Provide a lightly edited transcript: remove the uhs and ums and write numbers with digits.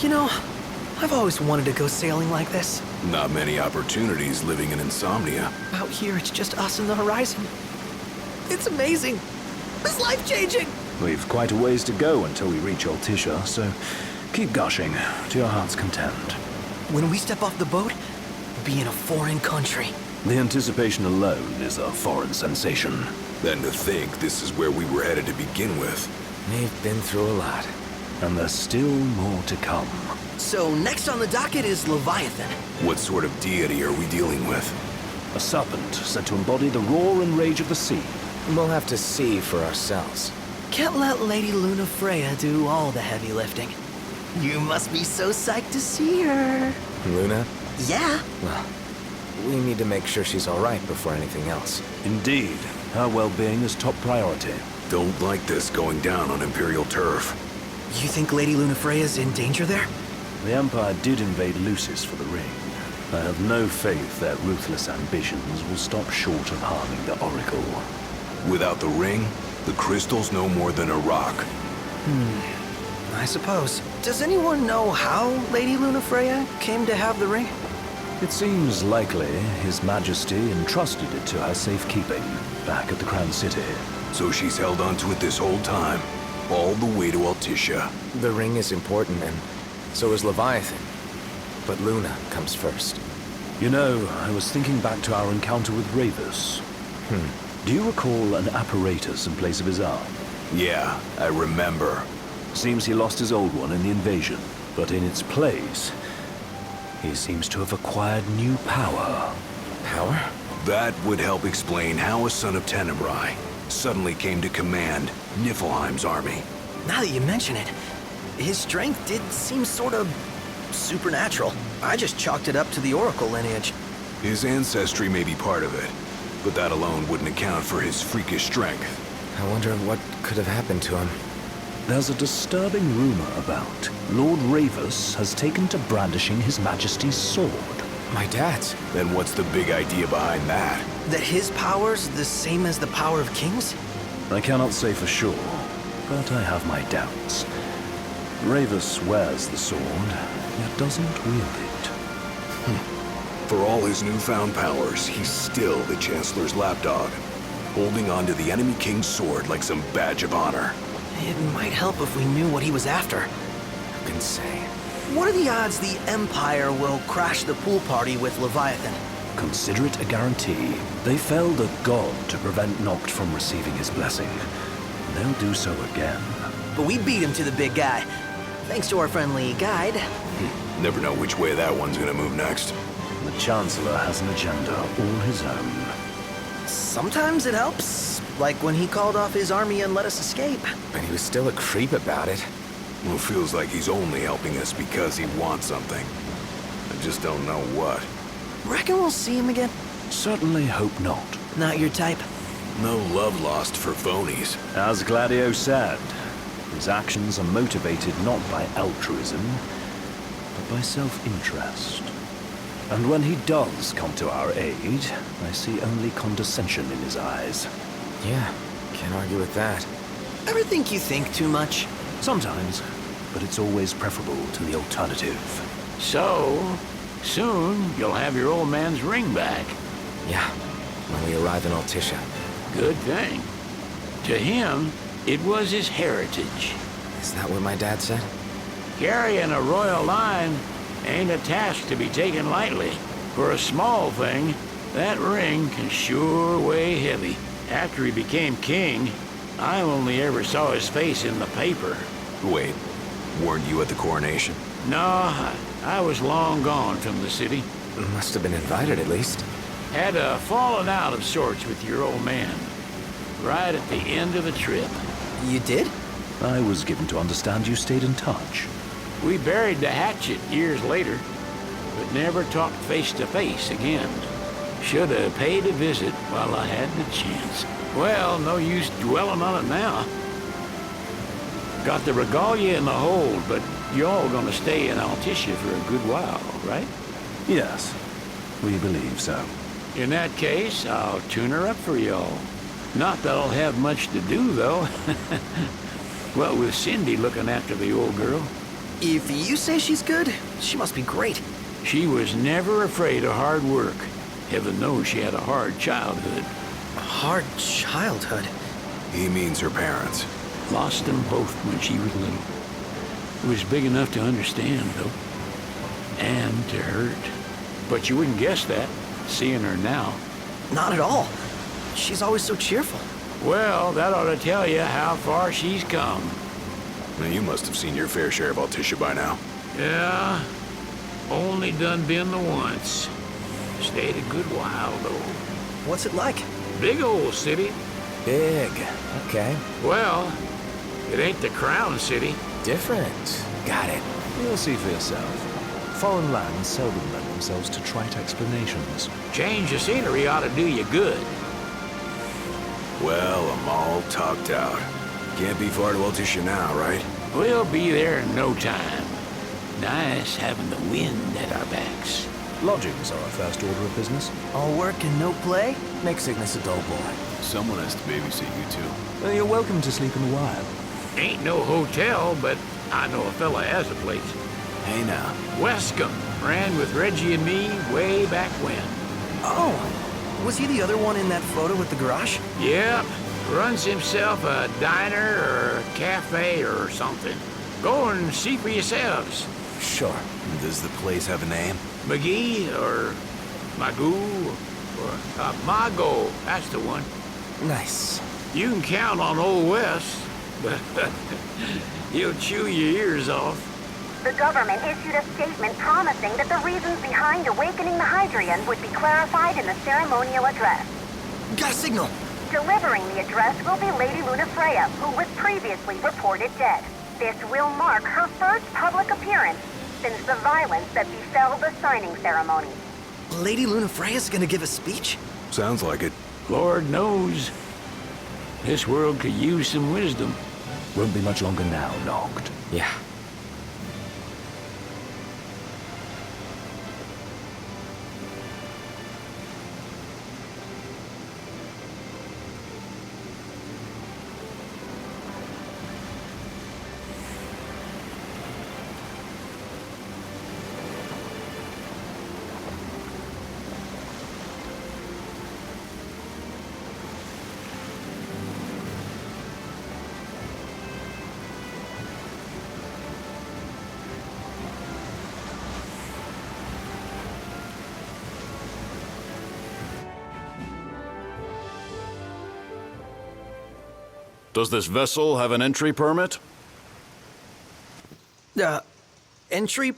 You know, I've always wanted to go sailing like this. Not many opportunities living in insomnia. Out here, it's just us and the horizon. It's amazing. It's life-changing. We've quite a ways to go until we reach Altissia, so keep gushing to your heart's content. When we step off the boat, we'll be in a foreign country. The anticipation alone is a foreign sensation. Then to think this is where we were headed to begin with. We've been through a lot. And there's still more to come. So next on the docket is Leviathan. What sort of deity are we dealing with? A serpent said to embody the roar and rage of the sea. We'll have to see for ourselves. Can't let Lady Luna Freya do all the heavy lifting. You must be so psyched to see her. Luna? Yeah. Well, we need to make sure she's all right before anything else. Indeed, her well-being is top priority. Don't like this going down on Imperial turf. You think Lady Luna Freya's in danger there? The Empire did invade Lucis for the ring. I have no faith their ruthless ambitions will stop short of harming the Oracle. Without the ring, the crystal's no more than a rock. I suppose. Does anyone know how Lady Luna Freya came to have the ring? It seems likely His Majesty entrusted it to her safekeeping back at the Crown City. So she's held onto it this whole time, all the way to Altissia. The ring is important, and so is Leviathan. But Luna comes first. You know, I was thinking back to our encounter with Ravus. Do you recall an apparatus in place of his arm? Yeah, I remember. Seems he lost his old one in the invasion, but in its place, he seems to have acquired new power. Power? That would help explain how a son of Tenebrae suddenly came to command Niflheim's army. Now that you mention it, his strength did seem sort of supernatural. I just chalked it up to the Oracle lineage. His ancestry may be part of it, but that alone wouldn't account for his freakish strength. I wonder what could have happened to him. There's a disturbing rumor about Lord Ravus has taken to brandishing His Majesty's sword. My dad's. Then what's the big idea behind that? That his power's the same as the power of kings? I cannot say for sure, but I have my doubts. Ravus wears the sword, yet doesn't wield it. For all his newfound powers, he's still the Chancellor's lapdog, holding on to the enemy king's sword like some badge of honor. It might help if we knew what he was after. Who can say? What are the odds the Empire will crash the pool party with Leviathan? Consider it a guarantee. They felled a god to prevent Noct from receiving his blessing. They'll do so again. But we beat him to the big guy, thanks to our friendly guide. Never know which way that one's gonna move next. The Chancellor has an agenda all his own. Sometimes it helps, like when he called off his army and let us escape. But he was still a creep about it. Well, feels like he's only helping us because he wants something. I just don't know what. Reckon we'll see him again? Certainly hope not. Not your type? No love lost for phonies. As Gladio said, his actions are motivated not by altruism, but by self-interest. And when he does come to our aid, I see only condescension in his eyes. Yeah, can't argue with that. Ever think you think too much? Sometimes, but it's always preferable to the alternative. So, soon you'll have your old man's ring back. Yeah, when we arrive in Altissia. Good thing. To him, it was his heritage. Is that what my dad said? Carrying a royal line ain't a task to be taken lightly. For a small thing, that ring can sure weigh heavy. After he became king, I only ever saw his face in the paper. Wait, weren't you at the coronation? No, I was long gone from the city. Must have been invited at least. Had a falling out of sorts with your old man. Right at the end of the trip. You did? I was given to understand you stayed in touch. We buried the hatchet years later, but never talked face to face again. Should have paid a visit while I had the chance. Well, no use dwelling on it now. Got the regalia in the hold, but y'all gonna stay in Altissia for a good while, right? Yes, we believe so. In that case, I'll tune her up for y'all. Not that I'll have much to do, though. What with Cindy looking after the old girl. If you say she's good, she must be great. She was never afraid of hard work. Heaven knows she had a hard childhood. A hard childhood. He means her parents. Lost them both when she was little. It was big enough to understand, though. And to hurt. But you wouldn't guess that, seeing her now. Not at all. She's always so cheerful. Well, that ought to tell you how far she's come. Now, you must have seen your fair share of Altissia by now. Yeah, only done been the once. Stayed a good while, though. What's it like? Big old city. Big. Okay. Well, it ain't the crown city. Different. Got it. You'll see for yourself. Foreign lands seldom lend themselves to trite explanations. Change of scenery ought to do you good. Well, I'm all talked out. Can't be far to Altissia now, right? We'll be there in no time. Nice having the wind at our backs. Lodgings are our first order of business. All work and no play? Make Cygnus a dull boy. Someone has to babysit you two. Well, you're welcome to sleep in the Wire. Ain't no hotel, but I know a fella has a place. Hey now. Wescombe ran with Reggie and me way back when. Oh, was he the other one in that photo with the garage? Yep, runs himself a diner or a cafe or something. Go and see for yourselves. Sure. Does the place have a name? McGee or Magoo or Mago, that's the one. Nice. You can count on Old Wes, but he'll chew your ears off. The government issued a statement promising that the reasons behind awakening the Hydrian would be clarified in the ceremonial address. Got a signal. Delivering the address will be Lady Lunafreya, who was previously reported dead. This will mark her first public appearance since the violence that befell the signing ceremony. Lady Lunafreya's gonna give a speech? Sounds like it. Lord knows, this world could use some wisdom. Won't be much longer now, Noct. Yeah. Does this vessel have an entry permit? Entry